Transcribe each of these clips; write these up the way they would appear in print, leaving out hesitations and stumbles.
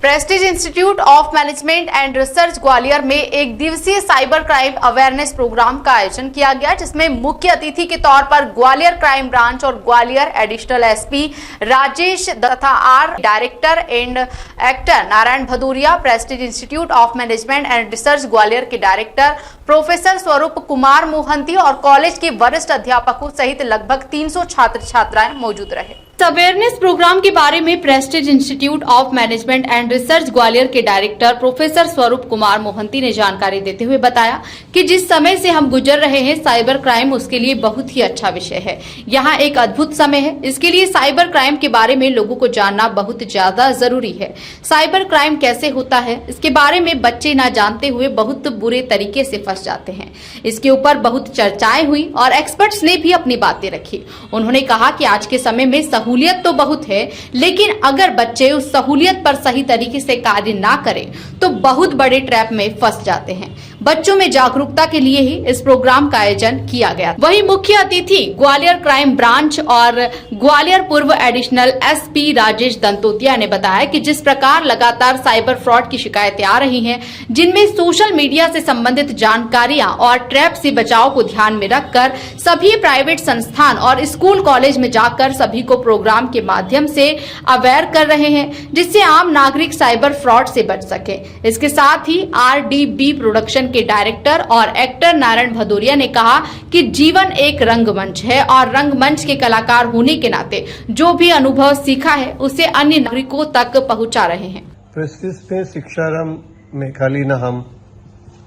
Prestige Institute of Management and Research Gwalior में एक दिवसीय साइबर क्राइम अवेयरनेस प्रोग्राम का आयोजन किया गया, जिसमें मुख्य अतिथि के तौर पर ग्वालियर क्राइम ब्रांच और ग्वालियर एडिशनल एसपी राजेश तथा आर director and actor Narayan Bhadauria, Prestige Institute of Management and Research Gwalior के डायरेक्टर प्रोफेसर स्वरूप कुमार मोहंती और कॉलेज के वरिष्ठ अध्यापकों सहित लगभग 300 छात्र छात्राएं मौजूद रहे। अवेयरनेस प्रोग्राम के बारे में Prestige Institute of Management and Research Gwalior के डायरेक्टर प्रोफेसर स्वरूप कुमार मोहंती ने जानकारी देते हुए बताया कि जिस समय से हम गुजर रहे हैं साइबर क्राइम उसके लिए बहुत ही अच्छा विषय है। यहाँ एक अद्भुत समय है, इसके लिए साइबर क्राइम के बारे में लोगों को जानना बहुत ज्यादा जरूरी है। साइबर क्राइम कैसे होता है इसके बारे में बच्चे न जानते हुए बहुत बुरे तरीके से फंस जाते हैं। इसके ऊपर बहुत चर्चाएं हुई और एक्सपर्ट्स ने भी अपनी बातें रखी। उन्होंने कहा कि आज के समय में सहूलियत तो बहुत है, लेकिन अगर बच्चे उस सहूलियत पर सही तरीके से कार्य ना करें तो बहुत बड़े ट्रैप में फंस जाते हैं। बच्चों में जागरूकता के लिए ही इस प्रोग्राम का आयोजन किया गया। वहीं मुख्य अतिथि ग्वालियर क्राइम ब्रांच और ग्वालियर पूर्व एडिशनल एसपी राजेश दंतोतिया ने बताया कि जिस प्रकार लगातार साइबर फ्रॉड की शिकायतें आ रही हैं, जिनमें सोशल मीडिया से संबंधित जानकारियां और ट्रैप से बचाव को ध्यान में रखकर सभी प्राइवेट संस्थान और स्कूल कॉलेज में जाकर सभी को प्रोग्राम के माध्यम से अवेयर कर रहे हैं, जिससे आम नागरिक साइबर फ्रॉड से बच सके। इसके साथ ही आरडीबी प्रोडक्शन के डायरेक्टर और एक्टर नारायण भदौरिया ने कहा कि जीवन एक रंगमंच है और रंगमंच के कलाकार होने के नाते जो भी अनुभव सीखा है उसे अन्य नागरिकों तक पहुंचा रहे हैं। प्रेस्टीज में शिक्षारंभ में खाली न हम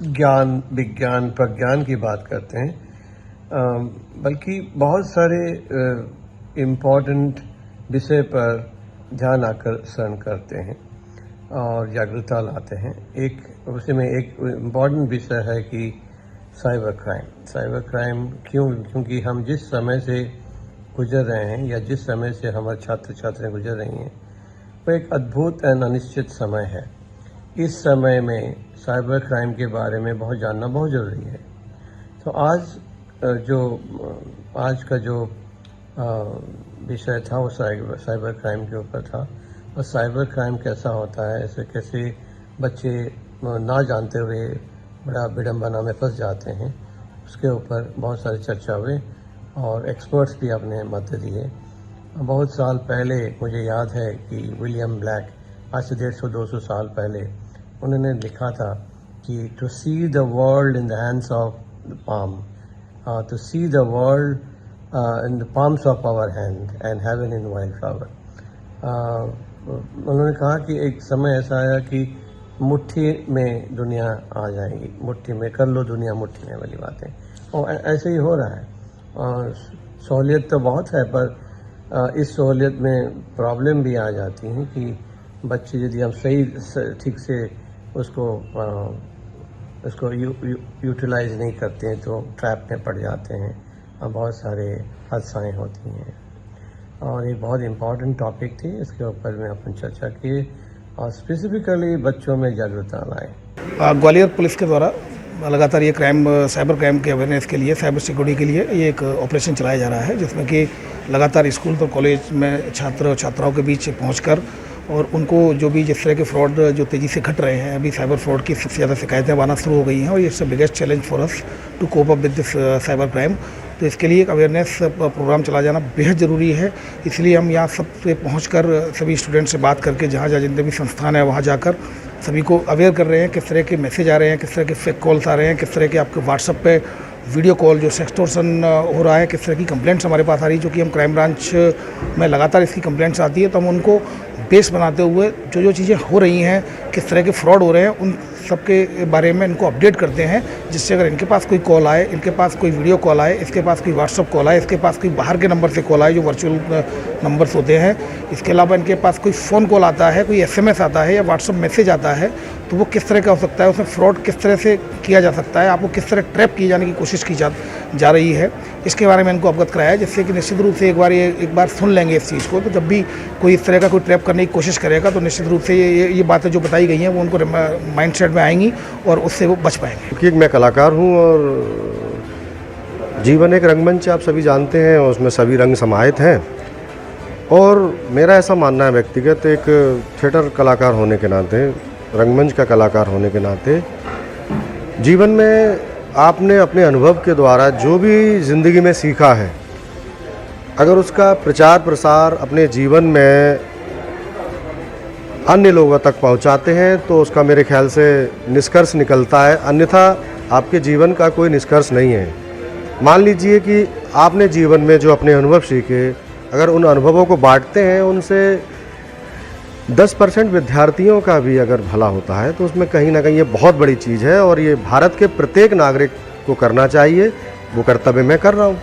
ज्ञान, विज्ञान, प्रज्ञान की बात करते हैं, बल्कि बहुत सारे इम्पोर्टेंट विषय पर ध्यान आकर्षण करते हैं और जागरूकता लाते हैं। उसमें एक इम्पॉर्टेंट विषय है कि साइबर क्राइम क्योंकि हम जिस समय से गुजर रहे हैं या जिस समय से हमारे छात्र छात्राएं गुजर रही हैं वो एक अद्भुत एवं अनिश्चित समय है। इस समय में साइबर क्राइम के बारे में बहुत जानना बहुत ज़रूरी है। तो आज का जो विषय था वो साइबर क्राइम के ऊपर था और साइबर क्राइम कैसा होता है, ऐसे कैसे बच्चे ना जानते हुए बड़ा विडंबना में फंस जाते हैं, उसके ऊपर बहुत सारी चर्चा हुई और एक्सपर्ट्स भी अपने मत दिए। बहुत साल पहले मुझे याद है कि विलियम ब्लैक आज से 150-200 साल पहले उन्होंने लिखा था कि to see the world in the hands of the palm, to see the world in the palms of our hand and heaven in wildflower। उन्होंने कहा कि एक समय ऐसा आया कि मुट्ठी में दुनिया आ जाएगी, मुट्ठी में कर लो दुनिया मुट्ठी में वाली बातें, और ऐसे ही हो रहा है। और सहूलियत तो बहुत है, पर इस सहूलियत में प्रॉब्लम भी आ जाती है कि बच्चे यदि हम ठीक से उसको यूटिलाइज नहीं करते हैं तो ट्रैप में पड़ जाते हैं और बहुत सारे हादसाएँ होती हैं। और ये बहुत इम्पॉर्टेंट टॉपिक थी, इसके ऊपर में अपन चर्चा की और स्पेसिफिकली बच्चों में जागरूकता लाए। ग्वालियर पुलिस के द्वारा लगातार ये साइबर क्राइम के अवेयरनेस के लिए, साइबर सिक्योरिटी के लिए ये एक ऑपरेशन चलाया जा रहा है, जिसमें कि लगातार स्कूल और कॉलेज में छात्र और छात्राओं के बीच पहुँचकर और उनको जो भी जिस तरह के फ्रॉड जो तेज़ी से घट रहे हैं, अभी साइबर फ्रॉड की सबसे ज़्यादा शिकायतें आना शुरू हो गई हैं और ये सबसे biggest challenge for us to cope up with this cyber crime. तो इसके लिए एक अवेयरनेस प्रोग्राम चला जाना बेहद ज़रूरी है। इसलिए हम यहाँ सब पे पहुँचकर सभी स्टूडेंट से बात करके जहाँ जितने भी संस्थान है वहाँ जाकर सभी को अवेयर कर रहे हैं किस तरह के मैसेज आ रहे हैं, किस तरह के फेक कॉल्स आ रहे हैं, किस तरह के आपके व्हाट्सएप पे वीडियो कॉल जो सेक्सटोर्सन हो रहा है, किस तरह की कंप्लेंट्स हमारे पास आ रही है, जो कि हम क्राइम ब्रांच में लगातार इसकी कंप्लेंट्स आती है। तो हम उनको बेस बनाते हुए जो चीज़ें हो रही हैं, किस तरह के फ्रॉड हो रहे हैं, उन सब के बारे में इनको अपडेट करते हैं, जिससे अगर इनके पास कोई कॉल आए, इनके पास कोई वीडियो कॉल आए, इसके पास कोई व्हाट्सअप कॉल आए, इसके पास कोई बाहर के नंबर से कॉल आए जो वर्चुअल नंबर्स होते हैं, इसके अलावा इनके पास कोई फ़ोन कॉल आता है, कोई SMS आता है या व्हाट्सअप मैसेज आता है, तो वो किस तरह का हो सकता है, उसमें फ्रॉड किस तरह से किया जा सकता है, आपको किस तरह ट्रैप किए जाने की कोशिश की जा रही है, इसके बारे में इनको अवगत कराया, जिससे कि निश्चित रूप से एक बार सुन लेंगे इस चीज़ को, तो जब भी कोई इस तरह का कोई ट्रैप करने की कोशिश करेगा तो निश्चित रूप से ये बातें जो बताई गई हैं वो उनको माइंडसेट में आएंगी और उससे वो बच पाएंगे। क्योंकि मैं कलाकार हूँ और जीवन एक रंगमंच आप सभी जानते हैं और उसमें सभी रंग समाहित हैं। और मेरा ऐसा मानना है व्यक्तिगत, एक थिएटर कलाकार होने के नाते, रंगमंच का कलाकार होने के नाते, जीवन में आपने अपने अनुभव के द्वारा जो भी ज़िंदगी में सीखा है, अगर उसका प्रचार प्रसार अपने जीवन में अन्य लोगों तक पहुंचाते हैं तो उसका मेरे ख्याल से निष्कर्ष निकलता है, अन्यथा आपके जीवन का कोई निष्कर्ष नहीं है। मान लीजिए कि आपने जीवन में जो अपने अनुभव सीखे, अगर उन अनुभवों को बांटते हैं, उनसे 10% विद्यार्थियों का भी अगर भला होता है तो उसमें कहीं ना कहीं ये बहुत बड़ी चीज़ है और ये भारत के प्रत्येक नागरिक को करना चाहिए। वो कर्तव्य मैं कर रहा हूँ।